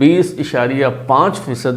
20.5%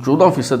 14%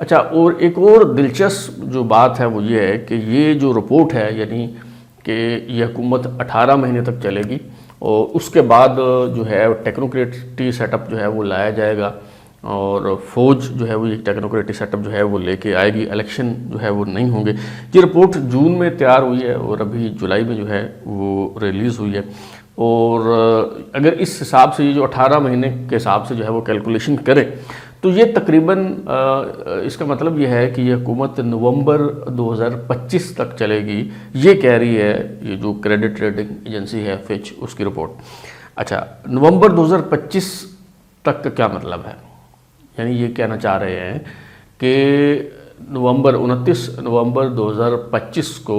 اچھا، اور ایک اور دلچسپ جو بات ہے وہ یہ ہے کہ یہ جو رپورٹ ہے، یعنی کہ یہ حکومت 18 مہینے تک چلے گی، اور اس کے بعد جو ہے ٹیکنوکریٹی سیٹ اپ جو ہے وہ لایا جائے گا، اور فوج جو ہے وہ یہ ٹیکنوکریٹی سیٹ اپ جو ہے وہ لے کے آئے گی، الیکشن جو ہے وہ نہیں ہوں گے۔ یہ رپورٹ جون میں تیار ہوئی ہے اور ابھی جولائی میں جو ہے وہ ریلیز ہوئی ہے، اور اگر اس حساب سے یہ جو 18 مہینے کے حساب سے جو ہے وہ کیلکولیشن کریں تو یہ تقریباً اس کا مطلب یہ ہے کہ یہ حکومت نومبر 2025 تک چلے گی، یہ کہہ رہی ہے یہ جو کریڈٹ ریٹنگ ایجنسی ہے فچ، اس کی رپورٹ۔ اچھا، نومبر 2025 تک کا کیا مطلب ہے؟ یعنی یہ کہنا چاہ رہے ہیں کہ 29 نومبر 2025 کو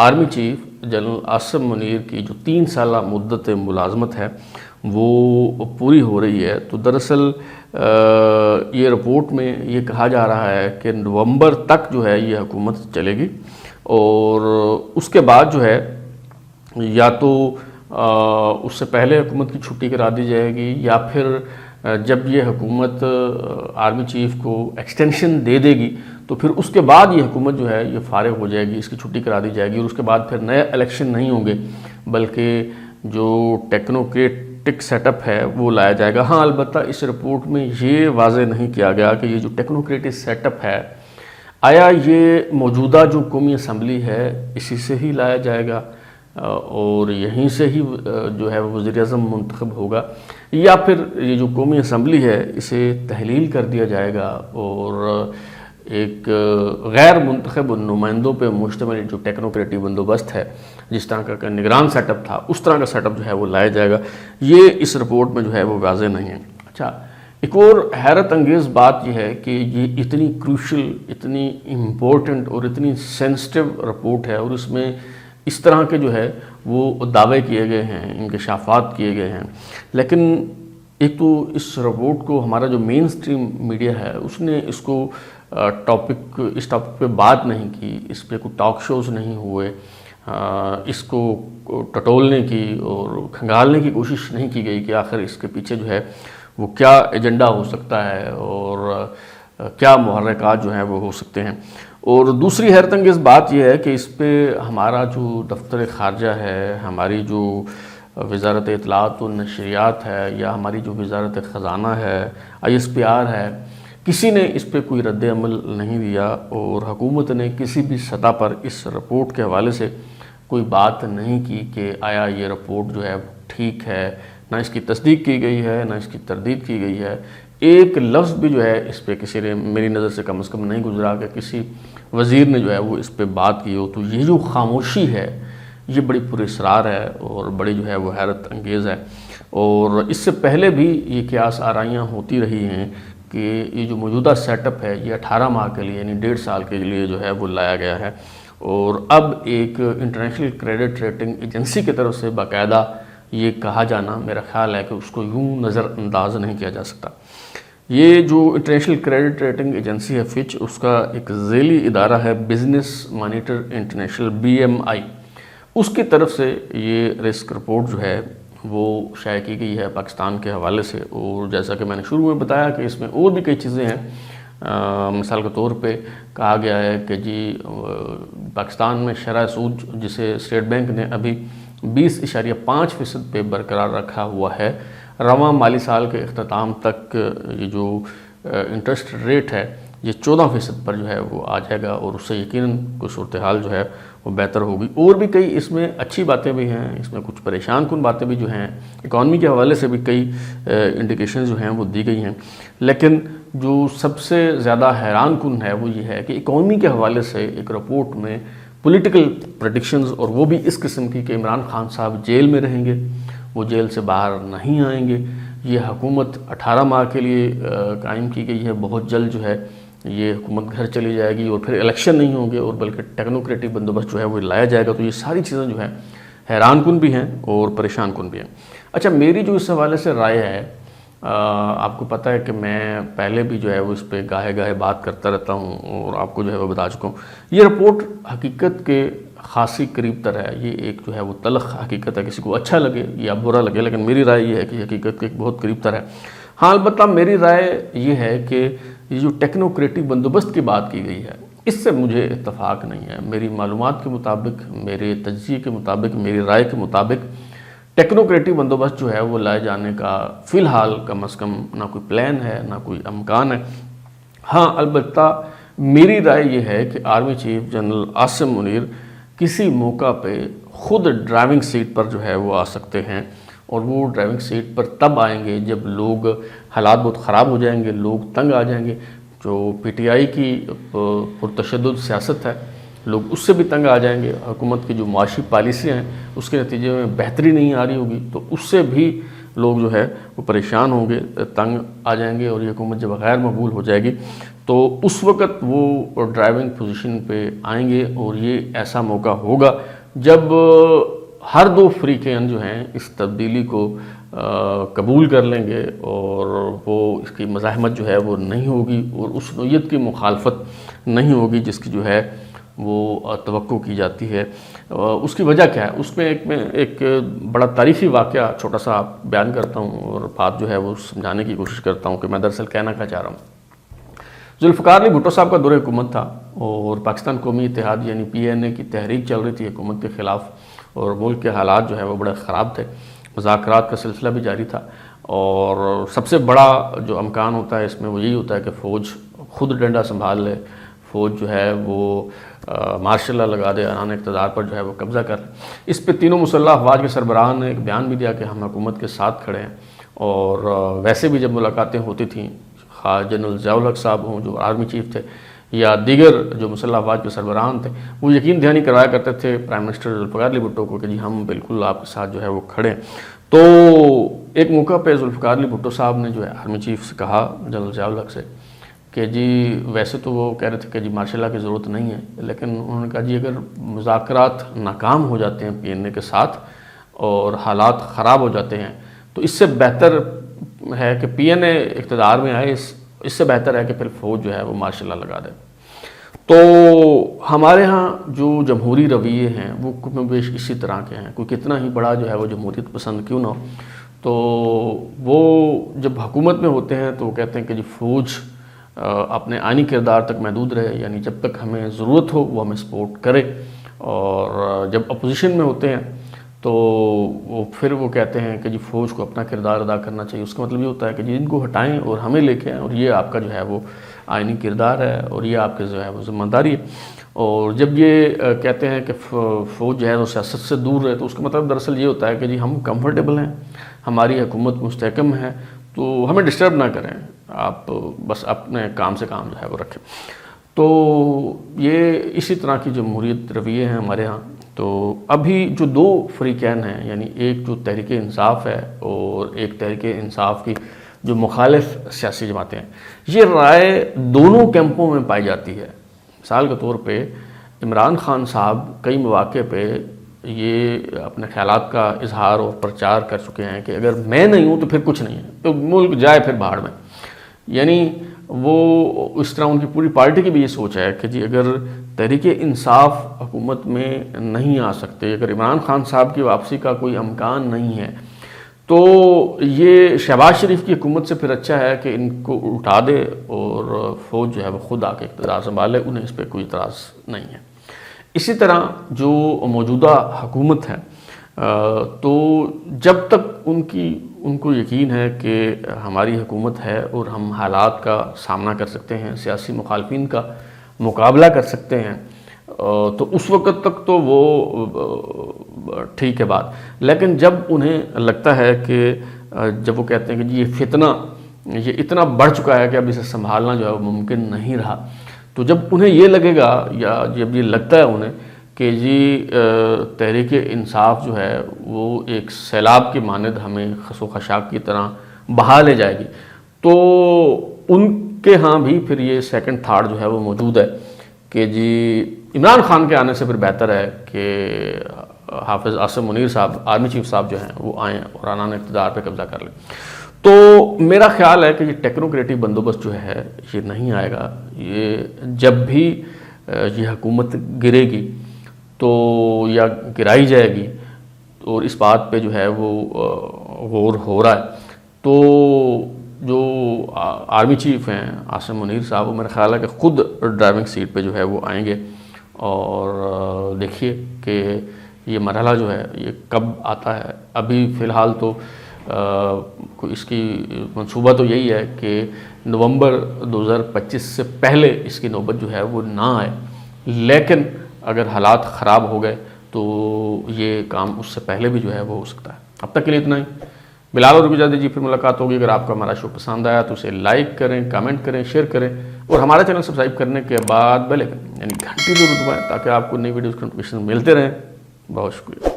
army chief general Asim Munir کی جو 3 سالہ مدت ملازمت ہے وہ پوری ہو رہی ہے۔ تو دراصل یہ رپورٹ میں یہ کہا جا رہا ہے کہ نومبر تک جو ہے یہ حکومت چلے گی، اور اس کے بعد جو ہے یا تو اس سے پہلے حکومت کی چھٹی کرا دی جائے گی، یا پھر جب یہ حکومت آرمی چیف کو ایکسٹینشن دے دے گی تو پھر اس کے بعد یہ حکومت جو ہے یہ فارغ ہو جائے گی، اس کی چھٹی کرا دی جائے گی، اور اس کے بعد پھر نئے الیکشن نہیں ہوں گے، بلکہ جو ٹیکنوکریٹک سیٹ اپ ہے وہ لایا جائے گا۔ ہاں، البتہ اس رپورٹ میں یہ واضح نہیں کیا گیا کہ یہ جو ٹیکنوکریٹک سیٹ اپ ہے آیا یہ موجودہ جو قومی اسمبلی ہے اسی سے ہی لایا جائے گا اور یہیں سے ہی جو ہے وزیر اعظم منتخب ہوگا، یا پھر یہ جو قومی اسمبلی ہے اسے تحلیل کر دیا جائے گا اور ایک غیر منتخب نمائندوں پہ مشتمل جو ٹیکنوکریٹی بندوبست ہے، جس طرح کا نگران سیٹ اپ تھا اس طرح کا سیٹ اپ جو ہے وہ لایا جائے گا، یہ اس رپورٹ میں جو ہے وہ واضح نہیں ہے۔ اچھا، ایک اور حیرت انگیز بات یہ ہے کہ یہ اتنی کروشل، اتنی امپورٹنٹ اور اتنی سینسٹیو رپورٹ ہے، اور اس میں اس طرح کے جو ہے وہ دعوے کیے گئے ہیں، انکشافات کیے گئے ہیں، لیکن ایک تو اس رپورٹ کو ہمارا جو مین سٹریم میڈیا ہے اس نے اس کو اس ٹاپک پہ بات نہیں کی، اس پہ کوئی ٹاک شوز نہیں ہوئے، اس کو ٹٹولنے کی اور کھنگالنے کی کوشش نہیں کی گئی کہ آخر اس کے پیچھے جو ہے وہ کیا ایجنڈا ہو سکتا ہے اور کیا محرکات جو ہیں وہ ہو سکتے ہیں۔ اور دوسری حیرت انگیز بات یہ ہے کہ اس پہ ہمارا جو دفتر خارجہ ہے، ہماری جو وزارت اطلاعات و نشریات ہے، یا ہماری جو وزارت خزانہ ہے، ISPR ہے، کسی نے اس پہ کوئی رد عمل نہیں دیا، اور حکومت نے کسی بھی سطح پر اس رپورٹ کے حوالے سے کوئی بات نہیں کی کہ آیا یہ رپورٹ جو ہے ٹھیک ہے، نہ اس کی تصدیق کی گئی ہے نہ اس کی تردید کی گئی ہے۔ ایک لفظ بھی جو ہے اس پہ کسی نے میری نظر سے کم از کم نہیں گزرا کہ کسی وزیر نے جو ہے وہ اس پہ بات کی ہو۔ تو یہ جو خاموشی ہے یہ بڑی پراسرار ہے اور بڑی جو ہے وہ حیرت انگیز ہے، اور اس سے پہلے بھی یہ قیاس آرائیاں ہوتی رہی ہیں کہ یہ جو موجودہ سیٹ اپ ہے یہ 18 ماہ کے لیے یعنی 1.5 سال کے لیے جو ہے وہ لایا گیا ہے، اور اب ایک انٹرنیشنل کریڈٹ ریٹنگ ایجنسی کی طرف سے باقاعدہ یہ کہا جانا میرا خیال ہے کہ اس کو یوں نظر انداز نہیں کیا جا سکتا۔ یہ جو انٹرنیشنل کریڈٹ ریٹنگ ایجنسی ہے فچ، اس کا ایک ذیلی ادارہ ہے بزنس مانیٹر انٹرنیشنل BMI، اس کی طرف سے یہ رسک رپورٹ جو ہے وہ شائع کی گئی ہے پاکستان کے حوالے سے، اور جیسا کہ میں نے شروع میں بتایا کہ اس میں اور بھی کئی چیزیں ہیں۔ مثال کے طور پہ کہا گیا ہے کہ جی پاکستان میں شرح سود جسے اسٹیٹ بینک نے ابھی 20.5% پہ برقرار رکھا ہوا ہے، رواں مالی سال کے اختتام تک یہ جو انٹرسٹ ریٹ ہے یہ 14% پر جو ہے وہ آ جائے گا، اور اس سے یقیناً کوئی صورتحال جو ہے وہ بہتر ہوگی۔ اور بھی کئی اس میں اچھی باتیں بھی ہیں، اس میں کچھ پریشان کن باتیں بھی جو ہیں، اکانومی کے حوالے سے بھی کئی انڈیکیشنز جو ہیں وہ دی گئی ہیں، لیکن جو سب سے زیادہ حیران کن ہے وہ یہ ہے کہ اکانومی کے حوالے سے ایک رپورٹ میں پولیٹیکل پریڈکشنز، اور وہ بھی اس قسم کی کہ عمران خان صاحب جیل میں رہیں گے، وہ جیل سے باہر نہیں آئیں گے، یہ حکومت 18 ماہ کے لیے قائم کی گئی ہے، بہت جلد جو ہے یہ حکومت گھر چلی جائے گی، اور پھر الیکشن نہیں ہوں گے، اور بلکہ ٹیکنوکریٹک بندوبست جو ہے وہ لایا جائے گا۔ تو یہ ساری چیزیں جو ہیں حیران کن بھی ہیں اور پریشان کن بھی ہیں۔ اچھا، میری جو اس حوالے سے رائے ہے، آپ کو پتہ ہے کہ میں پہلے بھی جو ہے وہ اس پہ گاہے گاہے بات کرتا رہتا ہوں اور آپ کو جو ہے وہ بتا چکا ہوں، یہ رپورٹ حقیقت کے خاصی قریب تر ہے۔ یہ ایک جو ہے وہ تلخ حقیقت ہے، کسی کو اچھا لگے یا برا لگے، لیکن میری رائے یہ ہے کہ حقیقت کے بہت قریب تر ہے۔ ہاں، البتہ میری رائے یہ ہے کہ یہ جو ٹیکنوکریٹک بندوبست کی بات کی گئی ہے اس سے مجھے اتفاق نہیں ہے۔ میری معلومات کے مطابق، میرے تجزیے کے مطابق، میری رائے کے مطابق ٹیکنوکریٹک بندوبست جو ہے وہ لائے جانے کا فی الحال کم از کم نہ کوئی پلان ہے، نہ کوئی امکان ہے۔ ہاں البتہ میری رائے یہ ہے کہ army chief general Asim Munir کسی موقع پہ خود ڈرائیونگ سیٹ پر جو ہے وہ آ سکتے ہیں، اور وہ ڈرائیونگ سیٹ پر تب آئیں گے جب لوگ حالات بہت خراب ہو جائیں گے، لوگ تنگ آ جائیں گے۔ جو پی ٹی آئی کی پرتشدد سیاست ہے، لوگ اس سے بھی تنگ آ جائیں گے۔ حکومت کی جو معاشی پالیسیاں ہیں اس کے نتیجے میں بہتری نہیں آ رہی ہوگی، تو اس سے بھی لوگ جو ہے وہ پریشان ہوں گے، تنگ آ جائیں گے، اور یہ حکومت جب غیر مقبول ہو جائے گی تو اس وقت وہ ڈرائیونگ پوزیشن پہ آئیں گے، اور یہ ایسا موقع ہوگا جب ہر دو فریقین جو ہیں اس تبدیلی کو قبول کر لیں گے، اور وہ اس کی مزاحمت جو ہے وہ نہیں ہوگی، اور اس نوعیت کی مخالفت نہیں ہوگی جس کی جو ہے وہ توقع کی جاتی ہے۔ اس کی وجہ کیا ہے؟ اس میں ایک بڑا تاریخی واقعہ چھوٹا سا بیان کرتا ہوں، اور بات جو ہے وہ سمجھانے کی کوشش کرتا ہوں کہ میں دراصل کہنا کیا چاہ رہا ہوں۔ ذوالفقار علی بھٹو صاحب کا دور حکومت تھا، اور پاکستان قومی اتحاد یعنی PNA کی تحریک چل رہی تھی حکومت کے خلاف، اور ملک کے حالات جو ہے وہ بڑے خراب تھے، مذاکرات کا سلسلہ بھی جاری تھا، اور سب سے بڑا جو امکان ہوتا ہے اس میں وہ یہی ہوتا ہے کہ فوج خود ڈنڈا سنبھال لے، فوج جو ہے وہ مارشل لا لگا دے، عنان اقتدار پر جو ہے وہ قبضہ کر لے۔ اس پہ تینوں مسلح افواج کے سربراہان نے ایک بیان بھی دیا کہ ہم حکومت کے ساتھ کھڑے ہیں، اور ویسے بھی جب ملاقاتیں ہوتی تھیں، خواہ جنرل ضیاء الحق صاحب ہوں جو آرمی چیف تھے، یا دیگر جو مسلح افواج کے سربراہان تھے، وہ یقین دہانی کرایا کرتے تھے پرائم منسٹر ذوالفقار علی بھٹو کو کہ جی ہم بالکل آپ کے ساتھ جو ہے وہ کھڑے ہیں۔ تو ایک موقع پہ ذوالفقار علی بھٹو صاحب نے جو ہے آرمی چیف سے کہا، جنرل ضیاء الحق سے، کہ جی ویسے تو وہ کہہ رہے تھے کہ جی مارشل لا کی ضرورت نہیں ہے، لیکن انہوں نے کہا جی اگر مذاکرات ناکام ہو جاتے ہیں PNA کے ساتھ اور حالات خراب ہو جاتے ہیں تو اس سے بہتر ہے کہ PNA اقتدار میں آئے، اس سے بہتر ہے کہ پھر فوج جو ہے وہ مارشل لا لگا دے۔ تو ہمارے ہاں جو جمہوری رویے ہیں وہ کم و بیش اسی طرح کے ہیں، کوئی کتنا ہی بڑا جو ہے وہ جمہوریت پسند کیوں نہ ہو، تو وہ جب حکومت میں ہوتے ہیں تو وہ کہتے ہیں کہ جی فوج اپنے آئینی کردار تک محدود رہے، یعنی جب تک ہمیں ضرورت ہو وہ ہمیں سپورٹ کرے، اور جب اپوزیشن میں ہوتے ہیں تو پھر وہ کہتے ہیں کہ جی فوج کو اپنا کردار ادا کرنا چاہیے۔ اس کا مطلب یہ ہوتا ہے کہ جی ان کو ہٹائیں اور ہمیں لے کے آئیں، اور یہ آپ کا جو ہے وہ آئینی کردار ہے، اور یہ آپ کے جو ہے وہ ذمہ داری ہے۔ اور جب یہ کہتے ہیں کہ فوج جو ہے وہ سیاست سے دور رہے، تو اس کا مطلب دراصل یہ ہوتا ہے کہ جی ہم کمفرٹیبل ہیں، ہماری حکومت مستحکم ہے، تو ہمیں ڈسٹرب نہ کریں، آپ بس اپنے کام سے کام جو ہے وہ رکھیں۔ تو یہ اسی طرح کی جمہوریت رویے ہیں ہمارے ہاں۔ تو ابھی جو دو فریقین ہیں، یعنی ایک جو تحریک انصاف ہے اور ایک تحریک انصاف کی جو مخالف سیاسی جماعتیں ہیں، یہ رائے دونوں کیمپوں میں پائی جاتی ہے۔ مثال کے طور پہ عمران خان صاحب کئی مواقع پہ یہ اپنے خیالات کا اظہار اور پرچار کر چکے ہیں کہ اگر میں نہیں ہوں تو پھر کچھ نہیں ہے، تو ملک جائے پھر بھاڑ میں۔ یعنی وہ اس طرح ان کی پوری پارٹی کی بھی یہ سوچ ہے کہ جی اگر تحریک انصاف حکومت میں نہیں آ سکتے، اگر عمران خان صاحب کی واپسی کا کوئی امکان نہیں ہے، تو یہ شہباز شریف کی حکومت سے پھر اچھا ہے کہ ان کو اٹھا دے اور فوج جو ہے وہ خود آ کے اقتدار سنبھالے، انہیں اس پہ کوئی اعتراض نہیں ہے۔ اسی طرح جو موجودہ حکومت ہے، تو جب تک ان کو یقین ہے کہ ہماری حکومت ہے اور ہم حالات کا سامنا کر سکتے ہیں، سیاسی مخالفین کا مقابلہ کر سکتے ہیں، تو اس وقت تک تو وہ ٹھیک ہے بات۔ لیکن جب انہیں لگتا ہے کہ جب وہ کہتے ہیں کہ جی یہ فتنہ یہ اتنا بڑھ چکا ہے کہ اب اسے سنبھالنا جو ہے وہ ممکن نہیں رہا، تو جب انہیں یہ لگے گا یا جب یہ لگتا ہے انہیں کہ جی تحریک انصاف جو ہے وہ ایک سیلاب کی مانند ہمیں خس و خشاک کی طرح بہا لے جائے گی، تو ان کے ہاں بھی پھر یہ سیکنڈ تھاٹ جو ہے وہ موجود ہے کہ جی عمران خان کے آنے سے پھر بہتر ہے کہ حافظ عاصم منیر صاحب آرمی چیف صاحب جو ہیں وہ آئیں اور عنان اقتدار پہ قبضہ کر لیں۔ تو میرا خیال ہے کہ یہ ٹیکنوکریٹک بندوبست جو ہے یہ نہیں آئے گا۔ یہ جب بھی یہ حکومت گرے گی تو یا گرائی جائے گی، اور اس بات پہ جو ہے وہ غور ہو رہا ہے، تو جو آرمی چیف ہیں عاصم منیر صاحب، وہ میرا خیال ہے کہ خود ڈرائیونگ سیٹ پہ جو ہے وہ آئیں گے، اور دیکھیے کہ یہ مرحلہ جو ہے یہ کب آتا ہے۔ ابھی فی الحال تو اس کی منصوبہ تو یہی ہے کہ نومبر 2025 سے پہلے اس کی نوبت جو ہے وہ نہ آئے، لیکن اگر حالات خراب ہو گئے تو یہ کام اس سے پہلے بھی جو ہے وہ ہو سکتا ہے۔ اب تک کے لیے اتنا ہی۔ بلال اور رجا جی پھر ملاقات ہوگی۔ اگر آپ کو ہمارا شو پسند آیا تو اسے لائک کریں، کامنٹ کریں، شیئر کریں، اور ہمارا چینل سبسکرائب کرنے کے بعد بیل آئکن یعنی گھنٹی ضرور دبائیں تاکہ آپ کو نئی ویڈیوز کی نوٹیفیکیشن ملتے رہیں۔ بہت شکریہ۔